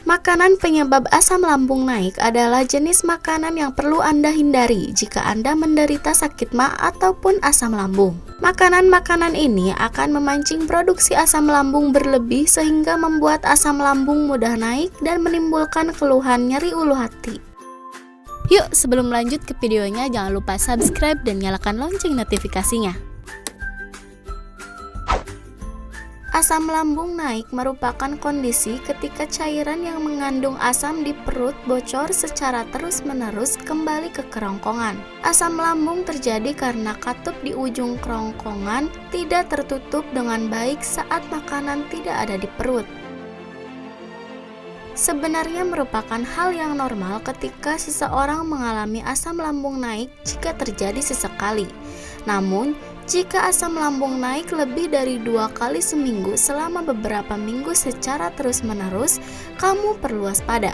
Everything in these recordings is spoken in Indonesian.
Makanan penyebab asam lambung naik adalah jenis makanan yang perlu Anda hindari jika Anda menderita sakit ma ataupun asam lambung. Makanan-makanan ini akan memancing produksi asam lambung berlebih sehingga membuat asam lambung mudah naik dan menimbulkan keluhan nyeri ulu hati. Yuk, sebelum lanjut ke videonya, jangan lupa subscribe dan nyalakan lonceng notifikasinya. Asam lambung naik merupakan kondisi ketika cairan yang mengandung asam di perut bocor secara terus-menerus kembali ke kerongkongan. Asam lambung terjadi karena katup di ujung kerongkongan tidak tertutup dengan baik saat makanan tidak ada di perut. Sebenarnya merupakan hal yang normal ketika seseorang mengalami asam lambung naik jika terjadi sesekali. Namun, jika asam lambung naik lebih dari 2 kali seminggu selama beberapa minggu secara terus-menerus, kamu perlu waspada.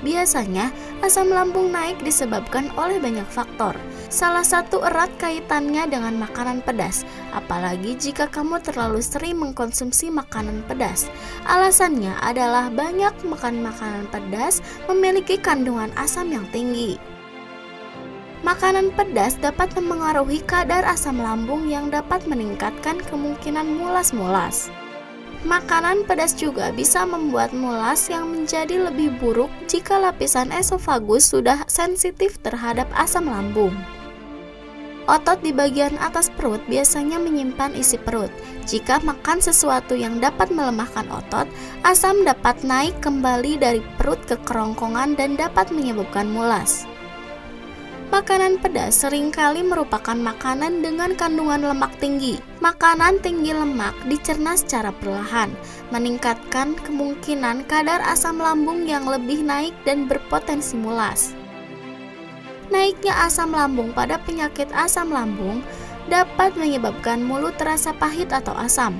Biasanya, asam lambung naik disebabkan oleh banyak faktor. Salah satu erat kaitannya dengan makanan pedas, apalagi jika kamu terlalu sering mengkonsumsi makanan pedas. Alasannya adalah banyak makan makanan pedas memiliki kandungan asam yang tinggi. Makanan pedas dapat memengaruhi kadar asam lambung yang dapat meningkatkan kemungkinan mulas-mulas. Makanan pedas juga bisa membuat mulas yang menjadi lebih buruk jika lapisan esofagus sudah sensitif terhadap asam lambung. Otot di bagian atas perut biasanya menyimpan isi perut. Jika makan sesuatu yang dapat melemahkan otot, asam dapat naik kembali dari perut ke kerongkongan dan dapat menyebabkan mulas. Makanan pedas seringkali merupakan makanan dengan kandungan lemak tinggi. Makanan tinggi lemak dicerna secara perlahan, meningkatkan kemungkinan kadar asam lambung yang lebih naik dan berpotensi mulas. Naiknya asam lambung pada penyakit asam lambung dapat menyebabkan mulut terasa pahit atau asam.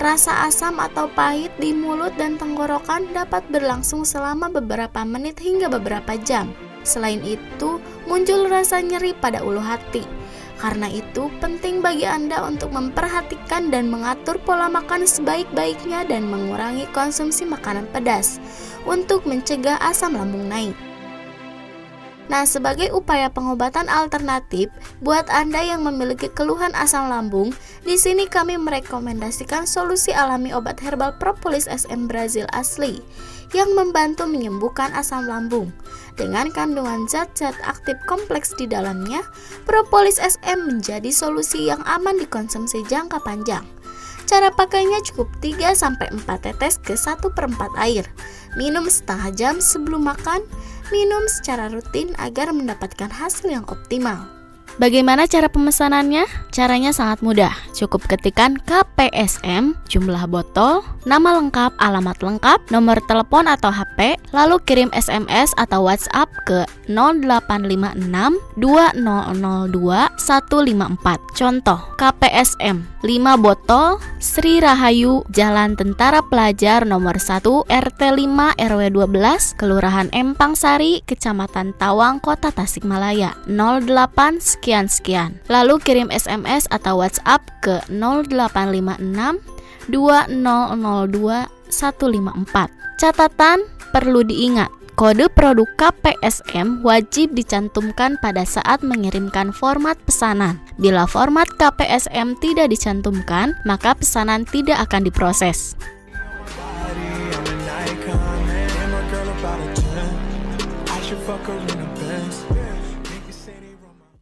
Rasa asam atau pahit di mulut dan tenggorokan dapat berlangsung selama beberapa menit hingga beberapa jam. Selain itu, muncul rasa nyeri pada ulu hati. Karena itu, penting bagi Anda untuk memperhatikan dan mengatur pola makan sebaik-baiknya dan mengurangi konsumsi makanan pedas untuk mencegah asam lambung naik. Nah, sebagai upaya pengobatan alternatif buat Anda yang memiliki keluhan asam lambung, di sini kami merekomendasikan solusi alami obat herbal Propolis SM Brazil asli yang membantu menyembuhkan asam lambung. Dengan kandungan zat-zat aktif kompleks di dalamnya, Propolis SM menjadi solusi yang aman dikonsumsi jangka panjang. Cara pakainya cukup 3-4 tetes ke 1/4 air. Minum setengah jam sebelum makan. Minum secara rutin agar mendapatkan hasil yang optimal. Bagaimana cara pemesanannya? Caranya sangat mudah. Cukup ketikkan KPSM, jumlah botol, nama lengkap, alamat lengkap, nomor telepon atau HP, lalu kirim SMS atau WhatsApp ke 0856 2002 154. Contoh, KPSM 5 botol, Sri Rahayu, Jalan Tentara Pelajar nomor 1, RT 5 RW 12, Kelurahan Empang Sari, Kecamatan Tawang, Kota Tasikmalaya, 08 sekian. Lalu kirim SMS atau WhatsApp ke 0856 2002 154. Catatan perlu diingat, kode produk KPSM wajib dicantumkan pada saat mengirimkan format pesanan. Bila format KPSM tidak dicantumkan, maka pesanan tidak akan diproses. Fuck her in the Benz.